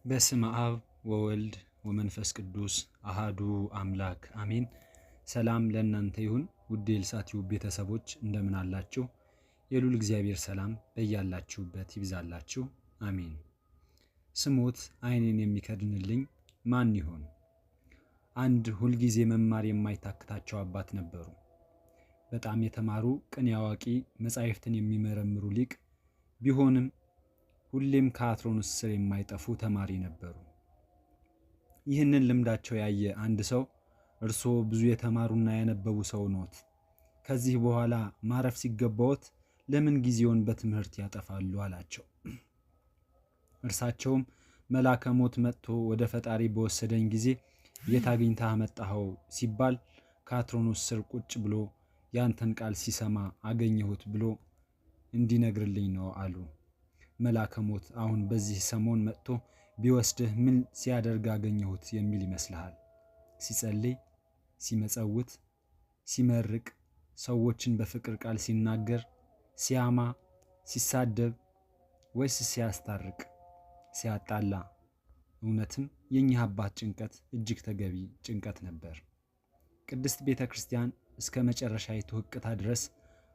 በስመ አብ ወወልድ ወመንፈስ ቅዱስ አሃዱ አምላክ አሜን። ሰላም ለእናንተ ይሁን ውድ የልሳት ቲዩብ ቤተሰቦች እንደምን አላችሁ? የሉል እግዚአብሔር ሰላም በያላችሁበት ይብዛላችሁ አሜን። ስሞት ዓይኔን የሚከድንልኝ ማን ይሆን? አንድ ሁልጊዜ መማር የማይታክታቸው አባት ነበሩ። በጣም የተማሩ ቅኔ አዋቂ፣ መጻሕፍትን የሚመረምሩ ሊቅ ቢሆንም ሁሌም ከአትሮንስ ስር የማይጠፉ ተማሪ ነበሩ። ይህንን ልምዳቸው ያየ አንድ ሰው እርስዎ ብዙ የተማሩና ያነበቡ ሰው ኖት፣ ከዚህ በኋላ ማረፍ ሲገባዎት ለምን ጊዜውን በትምህርት ያጠፋሉ አላቸው። እርሳቸውም መልአከ ሞት መጥቶ ወደ ፈጣሪ በወሰደኝ ጊዜ የት አግኝተህ አመጣኸው ሲባል ከአትሮኖስ ስር ቁጭ ብሎ ያንተን ቃል ሲሰማ አገኘሁት ብሎ እንዲነግርልኝ ነው አሉ። መልአከ ሞት አሁን በዚህ ሰሞን መጥቶ ቢወስድህ ምን ሲያደርግ አገኘሁት የሚል ይመስልሃል? ሲጸልይ፣ ሲመጸውት፣ ሲመርቅ፣ ሰዎችን በፍቅር ቃል ሲናገር፣ ሲያማ፣ ሲሳደብ ወይስ ሲያስታርቅ፣ ሲያጣላ? እውነትም የእኚህ አባት ጭንቀት እጅግ ተገቢ ጭንቀት ነበር። ቅድስት ቤተ ክርስቲያን እስከ መጨረሻይቱ ሕቅታ ድረስ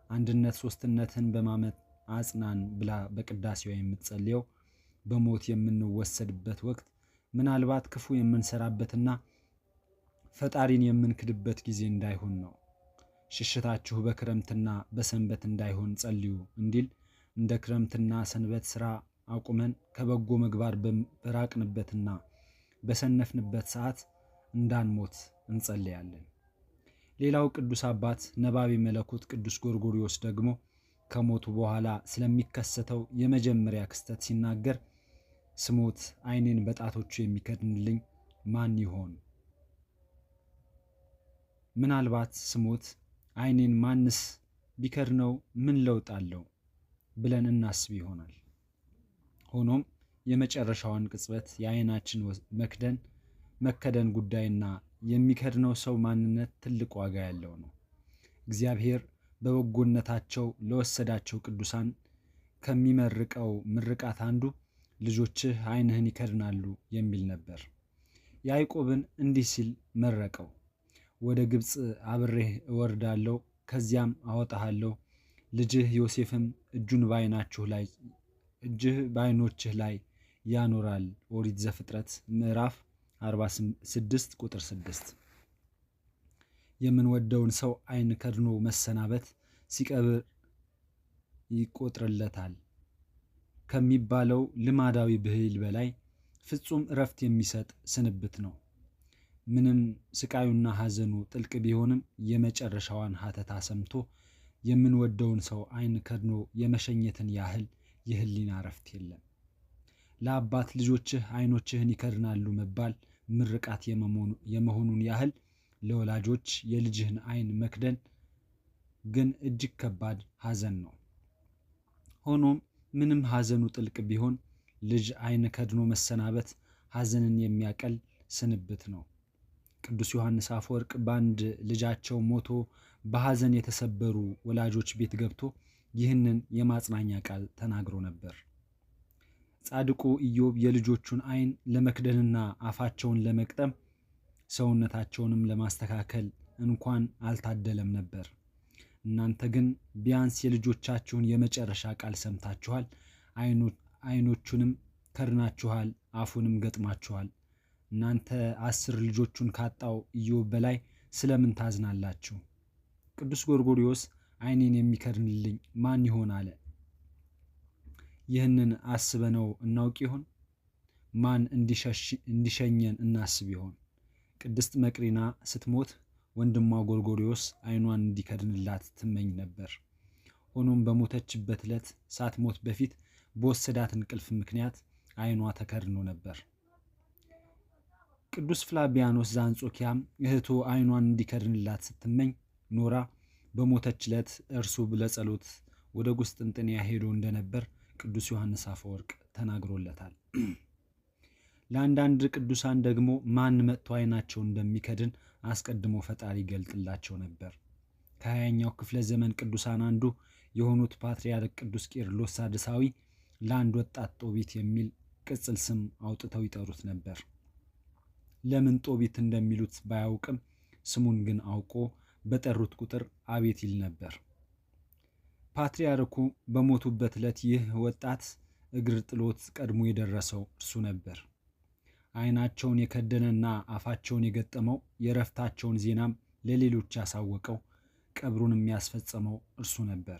አንድነት ሶስትነትን በማመን አጽናን ብላ በቅዳሴዋ የምትጸልየው በሞት የምንወሰድበት ወቅት ምናልባት ክፉ የምንሰራበትና ፈጣሪን የምንክድበት ጊዜ እንዳይሆን ነው። ሽሽታችሁ በክረምትና በሰንበት እንዳይሆን ጸልዩ እንዲል እንደ ክረምትና ሰንበት ስራ አቁመን ከበጎ ምግባር በራቅንበትና በሰነፍንበት ሰዓት እንዳንሞት እንጸልያለን። ሌላው ቅዱስ አባት ነባቤ መለኮት ቅዱስ ጎርጎርዮስ ደግሞ ከሞቱ በኋላ ስለሚከሰተው የመጀመሪያ ክስተት ሲናገር ስሞት ዓይኔን በጣቶቹ የሚከድንልኝ ማን ይሆን? ምናልባት ስሞት ዓይኔን ማንስ ቢከድነው ምን ለውጥ አለው ብለን እናስብ ይሆናል። ሆኖም የመጨረሻዋን ቅጽበት የዓይናችን መከደን ጉዳይና የሚከድነው ሰው ማንነት ትልቅ ዋጋ ያለው ነው። እግዚአብሔር በበጎነታቸው ለወሰዳቸው ቅዱሳን ከሚመርቀው ምርቃት አንዱ ልጆችህ ዓይንህን ይከድናሉ የሚል ነበር። ያዕቆብን እንዲህ ሲል መረቀው፣ ወደ ግብፅ አብሬህ እወርዳለሁ፣ ከዚያም አወጣሃለሁ። ልጅህ ዮሴፍም እጁን በዓይኖችህ ላይ ያኖራል። ኦሪት ዘፍጥረት ምዕራፍ 46 ቁጥር 6። የምንወደውን ሰው ዓይን ከድኖ መሰናበት ሲቀብር ይቆጥርለታል ከሚባለው ልማዳዊ ብሂል በላይ ፍጹም እረፍት የሚሰጥ ስንብት ነው። ምንም ስቃዩና ሐዘኑ ጥልቅ ቢሆንም የመጨረሻዋን ሀተታ ሰምቶ የምንወደውን ሰው ዓይን ከድኖ የመሸኘትን ያህል የህሊና እረፍት የለም። ለአባት ልጆችህ ዓይኖችህን ይከድናሉ መባል ምርቃት የመሆኑን ያህል ለወላጆች የልጅህን ዓይን መክደን ግን እጅግ ከባድ ሐዘን ነው። ሆኖም ምንም ሐዘኑ ጥልቅ ቢሆን ልጅ ዓይን ከድኖ መሰናበት ሐዘንን የሚያቀል ስንብት ነው። ቅዱስ ዮሐንስ አፈወርቅ በአንድ ልጃቸው ሞቶ በሐዘን የተሰበሩ ወላጆች ቤት ገብቶ ይህንን የማጽናኛ ቃል ተናግሮ ነበር። ጻድቁ ኢዮብ የልጆቹን ዓይን ለመክደንና አፋቸውን ለመቅጠም ሰውነታቸውንም ለማስተካከል እንኳን አልታደለም ነበር። እናንተ ግን ቢያንስ የልጆቻችሁን የመጨረሻ ቃል ሰምታችኋል፣ ዓይኖቹንም ከድናችኋል፣ አፉንም ገጥማችኋል። እናንተ 10 ልጆቹን ካጣው ኢዮብ በላይ ስለምን ታዝናላችሁ? ቅዱስ ጎርጎርዮስ ዓይኔን የሚከድንልኝ ማን ይሆን አለ። ይህንን አስበነው እናውቅ ይሆን? ማን እንዲሸኘን እናስብ ይሆን? ቅድስት መቅሪና ስትሞት ወንድሟ ጎርጎርዮስ ዓይኗን እንዲከድንላት ትመኝ ነበር። ሆኖም በሞተችበት ዕለት ሳትሞት በፊት በወሰዳት እንቅልፍ ምክንያት ዓይኗ ተከድኖ ነበር። ቅዱስ ፍላቢያኖስ ዘአንጾኪያም እህቱ ዓይኗን እንዲከድንላት ስትመኝ ኖራ በሞተች ዕለት እርሱ ለጸሎት ወደ ቁስጥንጥንያ ሄዶ እንደነበር ቅዱስ ዮሐንስ አፈወርቅ ተናግሮለታል። ለአንዳንድ ቅዱሳን ደግሞ ማን መጥቶ ዓይናቸው እንደሚከድን አስቀድሞ ፈጣሪ ይገልጥላቸው ነበር። ከ20ኛው ክፍለ ዘመን ቅዱሳን አንዱ የሆኑት ፓትርያርክ ቅዱስ ቄርሎስ ሳድሳዊ ለአንድ ወጣት ጦቢት የሚል ቅጽል ስም አውጥተው ይጠሩት ነበር። ለምን ጦቢት እንደሚሉት ባያውቅም ስሙን ግን አውቆ በጠሩት ቁጥር አቤት ይል ነበር። ፓትርያርኩ በሞቱበት ዕለት ይህ ወጣት እግር ጥሎት ቀድሞ የደረሰው እርሱ ነበር። ዓይናቸውን የከደነና አፋቸውን የገጠመው የእረፍታቸውን ዜናም ለሌሎች ያሳወቀው ቀብሩን የሚያስፈጸመው እርሱ ነበር።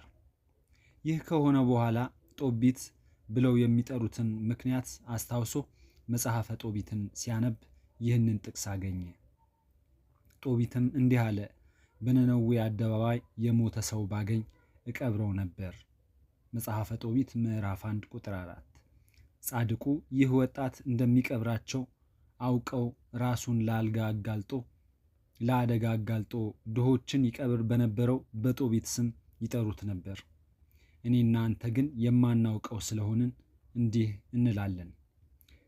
ይህ ከሆነ በኋላ ጦቢት ብለው የሚጠሩትን ምክንያት አስታውሶ መጽሐፈ ጦቢትን ሲያነብ ይህንን ጥቅስ አገኘ። ጦቢትም እንዲህ አለ፣ በነነዌ አደባባይ የሞተ ሰው ባገኝ እቀብረው ነበር። መጽሐፈ ጦቢት ምዕራፍ 1 ቁጥር 4። ጻድቁ ይህ ወጣት እንደሚቀብራቸው አውቀው ራሱን ለአደጋ አጋልጦ ድሆችን ይቀብር በነበረው በጦቢት ስም ይጠሩት ነበር። እኔና አንተ ግን የማናውቀው ስለሆንን እንዲህ እንላለን፣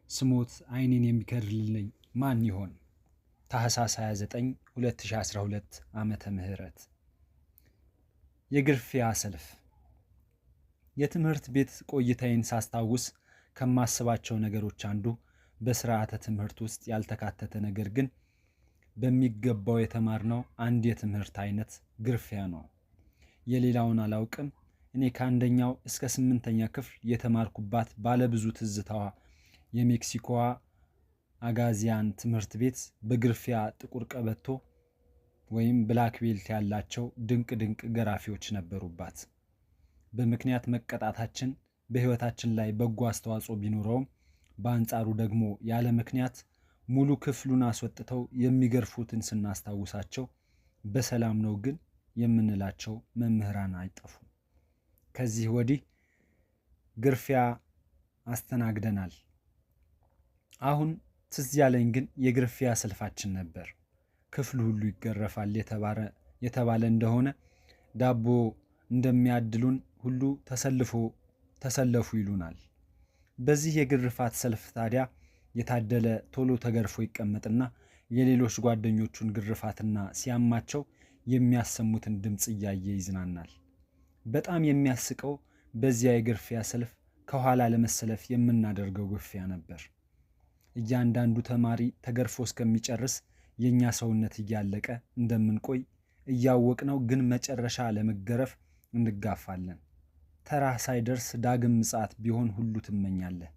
ስሞት ዓይኔን የሚከድንልኝ ማን ይሆን? ታኅሳስ 29 2012 ዓመተ ምህረት የግርፊያ ሰልፍ። የትምህርት ቤት ቆይታዬን ሳስታውስ ከማስባቸው ነገሮች አንዱ በስርዓተ ትምህርት ውስጥ ያልተካተተ ነገር ግን በሚገባው የተማርነው አንድ የትምህርት አይነት ግርፊያ ነው። የሌላውን አላውቅም። እኔ ከአንደኛው እስከ 8ኛ ክፍል የተማርኩባት ባለብዙ ትዝታዋ የሜክሲኮዋ አጋዚያን ትምህርት ቤት በግርፊያ ጥቁር ቀበቶ ወይም ብላክ ቤልት ያላቸው ድንቅ ድንቅ ገራፊዎች ነበሩባት። በምክንያት መቀጣታችን በሕይወታችን ላይ በጎ አስተዋጽኦ ቢኖረውም በአንጻሩ ደግሞ ያለ ምክንያት ሙሉ ክፍሉን አስወጥተው የሚገርፉትን ስናስታውሳቸው በሰላም ነው ግን የምንላቸው መምህራን አይጠፉም። ከዚህ ወዲህ ግርፊያ አስተናግደናል። አሁን ትዝ ያለኝ ግን የግርፊያ ሰልፋችን ነበር። ክፍሉ ሁሉ ይገረፋል የተባለ እንደሆነ ዳቦ እንደሚያድሉን ሁሉ ተሰለፉ ይሉናል። በዚህ የግርፋት ሰልፍ ታዲያ የታደለ ቶሎ ተገርፎ ይቀመጥና የሌሎች ጓደኞቹን ግርፋትና ሲያማቸው የሚያሰሙትን ድምፅ እያየ ይዝናናል። በጣም የሚያስቀው በዚያ የግርፊያ ሰልፍ ከኋላ ለመሰለፍ የምናደርገው ግፊያ ነበር። እያንዳንዱ ተማሪ ተገርፎ እስከሚጨርስ የእኛ ሰውነት እያለቀ እንደምንቆይ እያወቅነው ግን መጨረሻ ለመገረፍ እንጋፋለን። ተራህ ሳይደርስ ዳግም ምጽአት ቢሆን ሁሉ ትመኛለህ።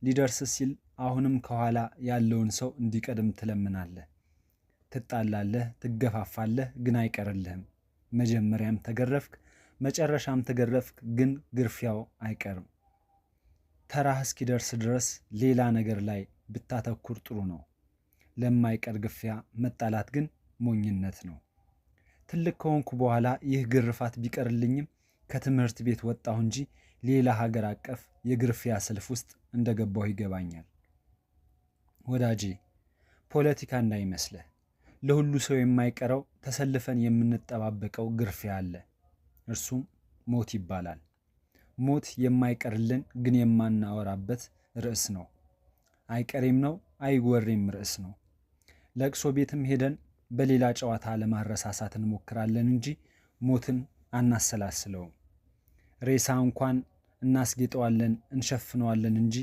ሊደርስህ ሲል አሁንም ከኋላ ያለውን ሰው እንዲቀድም ትለምናለህ። ትጣላለህ፣ ትገፋፋለህ፣ ግን አይቀርልህም። መጀመሪያም ተገረፍክ፣ መጨረሻም ተገረፍክ፣ ግን ግርፊያው አይቀርም። ተራህ እስኪደርስ ድረስ ሌላ ነገር ላይ ብታተኩር ጥሩ ነው። ለማይቀር ግፊያ መጣላት ግን ሞኝነት ነው። ትልቅ ከሆንኩ በኋላ ይህ ግርፋት ቢቀርልኝም ከትምህርት ቤት ወጣሁ እንጂ ሌላ ሀገር አቀፍ የግርፊያ ሰልፍ ውስጥ እንደገባሁ ይገባኛል። ወዳጄ፣ ፖለቲካ እንዳይመስልህ። ለሁሉ ሰው የማይቀረው ተሰልፈን የምንጠባበቀው ግርፊያ አለ። እርሱም ሞት ይባላል። ሞት የማይቀርልን ግን የማናወራበት ርዕስ ነው። አይቀሬም ነው፣ አይወሬም ርዕስ ነው። ለቅሶ ቤትም ሄደን በሌላ ጨዋታ ለማረሳሳት እንሞክራለን እንጂ ሞትን አናሰላስለውም። ሬሳ እንኳን እናስጌጠዋለን፣ እንሸፍነዋለን እንጂ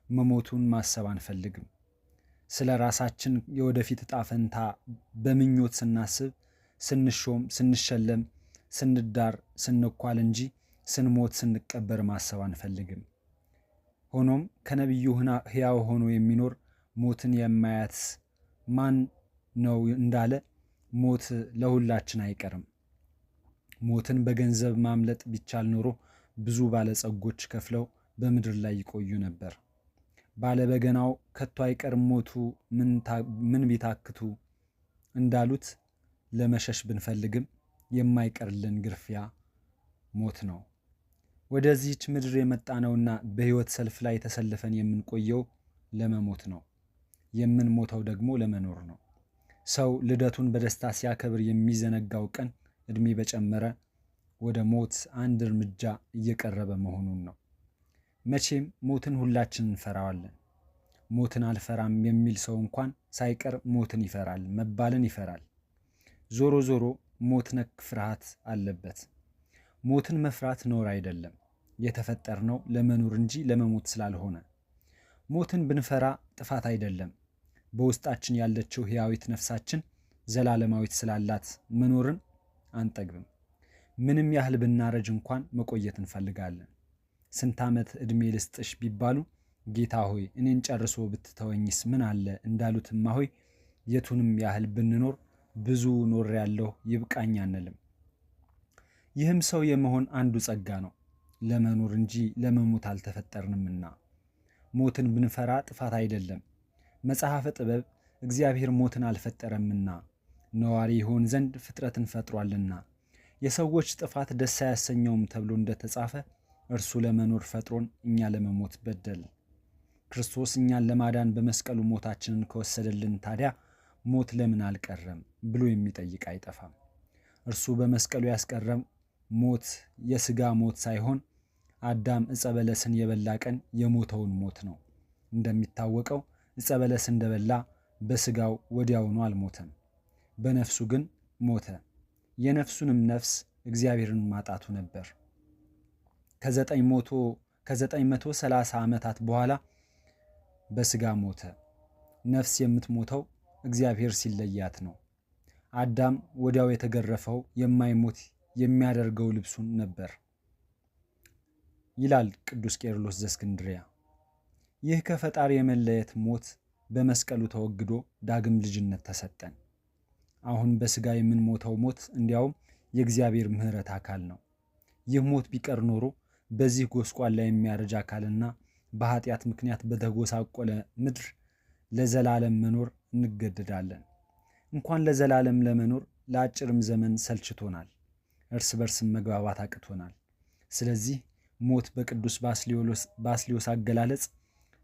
መሞቱን ማሰብ አንፈልግም። ስለ ራሳችን የወደፊት ዕጣ ፈንታ በምኞት ስናስብ፣ ስንሾም፣ ስንሸለም፣ ስንዳር፣ ስንኳል እንጂ ስንሞት፣ ስንቀበር ማሰብ አንፈልግም። ሆኖም ከነቢዩ ሕያው ሆኖ የሚኖር ሞትን የማያት ማን ነው እንዳለ ሞት ለሁላችን አይቀርም። ሞትን በገንዘብ ማምለጥ ቢቻል ኖሮ ብዙ ባለጸጎች ከፍለው በምድር ላይ ይቆዩ ነበር። ባለበገናው ከቶ አይቀርም ሞቱ ምን ቢታክቱ እንዳሉት ለመሸሽ ብንፈልግም የማይቀርልን ግርፊያ ሞት ነው። ወደዚህች ምድር የመጣነውና በሕይወት ሰልፍ ላይ ተሰልፈን የምንቆየው ለመሞት ነው። የምንሞተው ደግሞ ለመኖር ነው። ሰው ልደቱን በደስታ ሲያከብር የሚዘነጋው ቀን ዕድሜ በጨመረ ወደ ሞት አንድ እርምጃ እየቀረበ መሆኑን ነው። መቼም ሞትን ሁላችን እንፈራዋለን። ሞትን አልፈራም የሚል ሰው እንኳን ሳይቀር ሞትን ይፈራል መባልን ይፈራል። ዞሮ ዞሮ ሞት ነክ ፍርሃት አለበት። ሞትን መፍራት ነውር አይደለም። የተፈጠርነው ለመኖር እንጂ ለመሞት ስላልሆነ። ሞትን ብንፈራ ጥፋት አይደለም። በውስጣችን ያለችው ሕያዊት ነፍሳችን ዘላለማዊት ስላላት መኖርን አንጠግብም። ምንም ያህል ብናረጅ እንኳን መቆየት እንፈልጋለን። ስንት ዓመት ዕድሜ ልስጥሽ ቢባሉ ጌታ ሆይ እኔን ጨርሶ ብትተወኝስ ምን አለ እንዳሉት እማሆይ የቱንም ያህል ብንኖር ብዙ ኖሬያለሁ ይብቃኝ አንልም። ይህም ሰው የመሆን አንዱ ጸጋ ነው። ለመኖር እንጂ ለመሞት አልተፈጠርንምና። ሞትን ብንፈራ ጥፋት አይደለም። መጽሐፈ ጥበብ እግዚአብሔር ሞትን አልፈጠረምና ነዋሪ ይሆን ዘንድ ፍጥረትን ፈጥሯልና የሰዎች ጥፋት ደስ አያሰኘውም ተብሎ እንደተጻፈ እርሱ ለመኖር ፈጥሮን እኛ ለመሞት በደል። ክርስቶስ እኛን ለማዳን በመስቀሉ ሞታችንን ከወሰደልን ታዲያ ሞት ለምን አልቀረም ብሎ የሚጠይቅ አይጠፋም። እርሱ በመስቀሉ ያስቀረም ሞት የሥጋ ሞት ሳይሆን አዳም ዕፀ በለስን የበላ ቀን የሞተውን ሞት ነው። እንደሚታወቀው ዕፀ በለስ እንደበላ በሥጋው ወዲያውኑ አልሞተም፣ በነፍሱ ግን ሞተ። የነፍሱንም ነፍስ እግዚአብሔርን ማጣቱ ነበር። ከ930 ዓመታት በኋላ በሥጋ ሞተ። ነፍስ የምትሞተው እግዚአብሔር ሲለያት ነው። አዳም ወዲያው የተገረፈው የማይሞት የሚያደርገው ልብሱን ነበር ይላል ቅዱስ ቄርሎስ ዘእስክንድርያ። ይህ ከፈጣሪ የመለየት ሞት በመስቀሉ ተወግዶ ዳግም ልጅነት ተሰጠን። አሁን በሥጋ የምንሞተው ሞት እንዲያውም የእግዚአብሔር ምሕረት አካል ነው። ይህ ሞት ቢቀር ኖሮ በዚህ ጎስቋላ የሚያረጅ አካልና በኃጢአት ምክንያት በተጎሳቆለ ምድር ለዘላለም መኖር እንገደዳለን። እንኳን ለዘላለም ለመኖር ለአጭርም ዘመን ሰልችቶናል፣ እርስ በርስም መግባባት አቅቶናል። ስለዚህ ሞት በቅዱስ ባስልዮስ አገላለጽ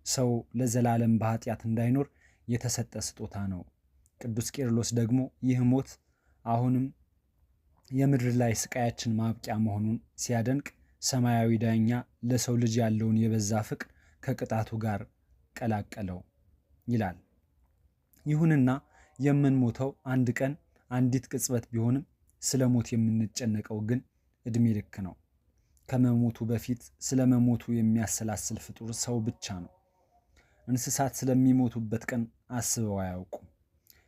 ሰው ለዘላለም በኃጢአት እንዳይኖር የተሰጠ ስጦታ ነው። ቅዱስ ቄርሎስ ደግሞ ይህ ሞት አሁንም የምድር ላይ ስቃያችን ማብቂያ መሆኑን ሲያደንቅ ሰማያዊ ዳኛ ለሰው ልጅ ያለውን የበዛ ፍቅር ከቅጣቱ ጋር ቀላቀለው ይላል። ይሁንና የምንሞተው አንድ ቀን አንዲት ቅጽበት ቢሆንም ስለ ሞት የምንጨነቀው ግን ዕድሜ ልክ ነው። ከመሞቱ በፊት ስለ መሞቱ የሚያሰላስል ፍጡር ሰው ብቻ ነው። እንስሳት ስለሚሞቱበት ቀን አስበው አያውቁም።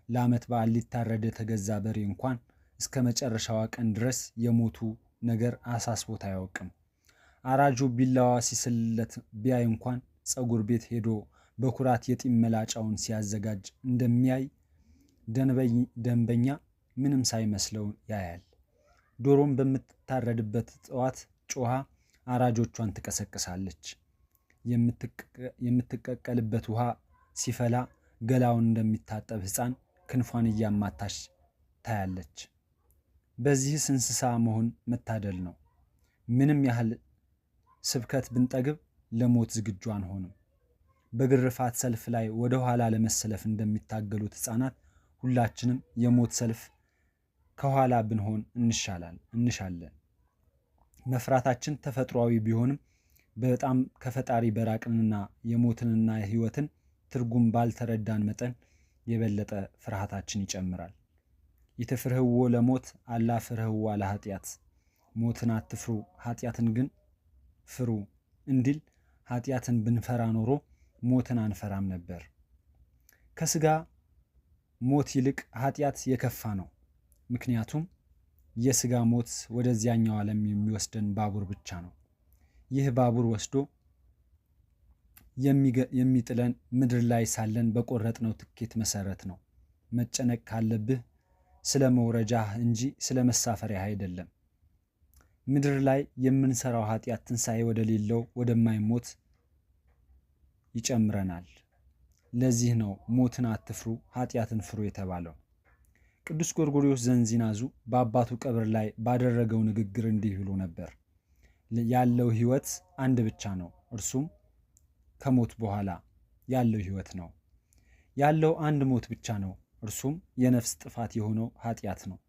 ለዓመት በዓል ሊታረድ የተገዛ በሬ እንኳን እስከ መጨረሻዋ ቀን ድረስ የሞቱ ነገር አሳስቦት አያውቅም። አራጁ ቢላዋ ሲስልለት ቢያይ እንኳን ፀጉር ቤት ሄዶ በኩራት የጢም መላጫውን ሲያዘጋጅ እንደሚያይ ደንበኛ ምንም ሳይመስለው ያያል። ዶሮም በምትታረድበት ጠዋት ጮኻ አራጆቿን ትቀሰቅሳለች። የምትቀቀልበት ውሃ ሲፈላ ገላውን እንደሚታጠብ ሕፃን ክንፏን እያማታች ታያለች። በዚህስ እንስሳ መሆን መታደል ነው። ምንም ያህል ስብከት ብንጠግብ ለሞት ዝግጁ አንሆንም። በግርፋት ሰልፍ ላይ ወደ ኋላ ለመሰለፍ እንደሚታገሉት ሕፃናት ሁላችንም የሞት ሰልፍ ከኋላ ብንሆን እንሻለን። መፍራታችን ተፈጥሯዊ ቢሆንም በጣም ከፈጣሪ በራቅንና የሞትንና የሕይወትን ትርጉም ባልተረዳን መጠን የበለጠ ፍርሃታችን ይጨምራል። ኢትፍርህዎ ለሞት አላ ፍርህዋ ለኃጢአት፣ ሞትን አትፍሩ ኃጢአትን ግን ፍሩ እንዲል ኃጢአትን ብንፈራ ኖሮ ሞትን አንፈራም ነበር። ከሥጋ ሞት ይልቅ ኃጢአት የከፋ ነው። ምክንያቱም የሥጋ ሞት ወደዚያኛው ዓለም የሚወስደን ባቡር ብቻ ነው። ይህ ባቡር ወስዶ የሚጥለን ምድር ላይ ሳለን በቆረጥነው ትኬት መሰረት ነው። መጨነቅ ካለብህ ስለ መውረጃህ እንጂ ስለ መሳፈሪያህ አይደለም። ምድር ላይ የምንሰራው ኃጢአት ትንሣኤ ወደሌለው ወደማይሞት ይጨምረናል። ለዚህ ነው ሞትን አትፍሩ ኃጢአትን ፍሩ የተባለው። ቅዱስ ጎርጎርዮስ ዘእንዚናዙ በአባቱ ቀብር ላይ ባደረገው ንግግር እንዲህ ብሎ ነበር። ያለው ሕይወት አንድ ብቻ ነው፣ እርሱም ከሞት በኋላ ያለው ሕይወት ነው። ያለው አንድ ሞት ብቻ ነው፣ እርሱም የነፍስ ጥፋት የሆነው ኃጢአት ነው።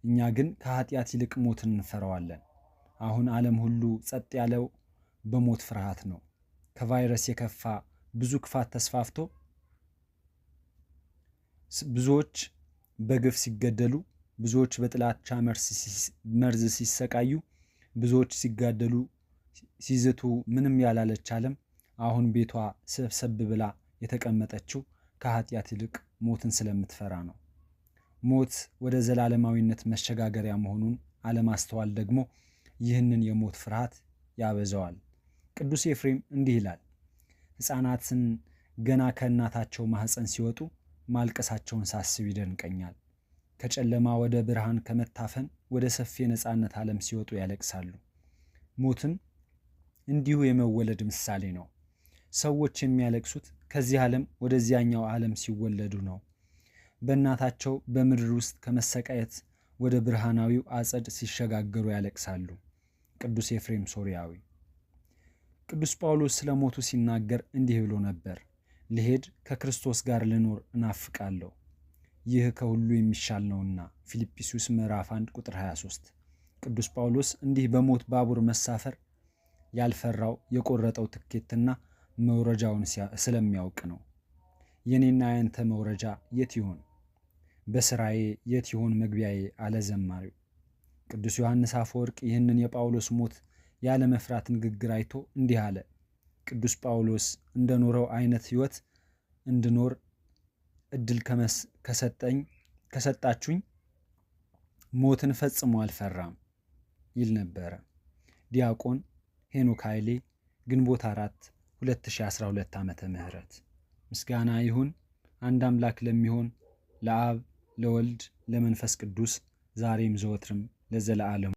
እኛ ግን ከኃጢአት ይልቅ ሞትን እንፈራዋለን። አሁን ዓለም ሁሉ ጸጥ ያለው በሞት ፍርሃት ነው። ከቫይረስ የከፋ ብዙ ክፋት ተስፋፍቶ ብዙዎች በግፍ ሲገደሉ፣ ብዙዎች በጥላቻ መርዝ ሲሰቃዩ፣ ብዙዎች ሲጋደሉ ሲዝቱ ምንም ያላለች ዓለም አሁን ቤቷ ሰብሰብ ብላ የተቀመጠችው ከኃጢአት ይልቅ ሞትን ስለምትፈራ ነው። ሞት ወደ ዘላለማዊነት መሸጋገሪያ መሆኑን አለማስተዋል ደግሞ ይህንን የሞት ፍርሃት ያበዛዋል። ቅዱስ ኤፍሬም እንዲህ ይላል፣ ሕፃናትን ገና ከእናታቸው ማኅፀን ሲወጡ ማልቀሳቸውን ሳስብ ይደንቀኛል። ከጨለማ ወደ ብርሃን ከመታፈን ወደ ሰፊ የነፃነት ዓለም ሲወጡ ያለቅሳሉ። ሞትም እንዲሁ የመወለድ ምሳሌ ነው። ሰዎች የሚያለቅሱት ከዚህ ዓለም ወደዚያኛው ዓለም ሲወለዱ ነው። በእናታቸው በምድር ውስጥ ከመሰቃየት ወደ ብርሃናዊው አጸድ ሲሸጋገሩ ያለቅሳሉ። ቅዱስ ኤፍሬም ሶርያዊ። ቅዱስ ጳውሎስ ስለ ሞቱ ሲናገር እንዲህ ብሎ ነበር፣ ልሄድ ከክርስቶስ ጋር ልኖር እናፍቃለሁ፣ ይህ ከሁሉ የሚሻል ነውና። ፊልጵስዩስ ምዕራፍ 1 ቁጥር 23። ቅዱስ ጳውሎስ እንዲህ በሞት ባቡር መሳፈር ያልፈራው የቆረጠው ትኬትና መውረጃውን ስለሚያውቅ ነው። የኔና ያንተ መውረጃ የት ይሆን? በስራዬ የት ይሆን መግቢያዬ? አለ ዘማሪው። ቅዱስ ዮሐንስ አፈወርቅ ይህንን የጳውሎስ ሞት ያለ መፍራት ንግግር አይቶ እንዲህ አለ፣ ቅዱስ ጳውሎስ እንደኖረው አይነት ሕይወት እንድኖር እድል ከሰጣችሁኝ ሞትን ፈጽሞ አልፈራም ይል ነበረ። ዲያቆን ሄኖክ ኃይሌ ግንቦት 4 2012 ዓመተ ምህረት። ምስጋና ይሁን አንድ አምላክ ለሚሆን ለአብ ለወልድ ለመንፈስ ቅዱስ ዛሬም ዘወትርም ለዘለዓለሙ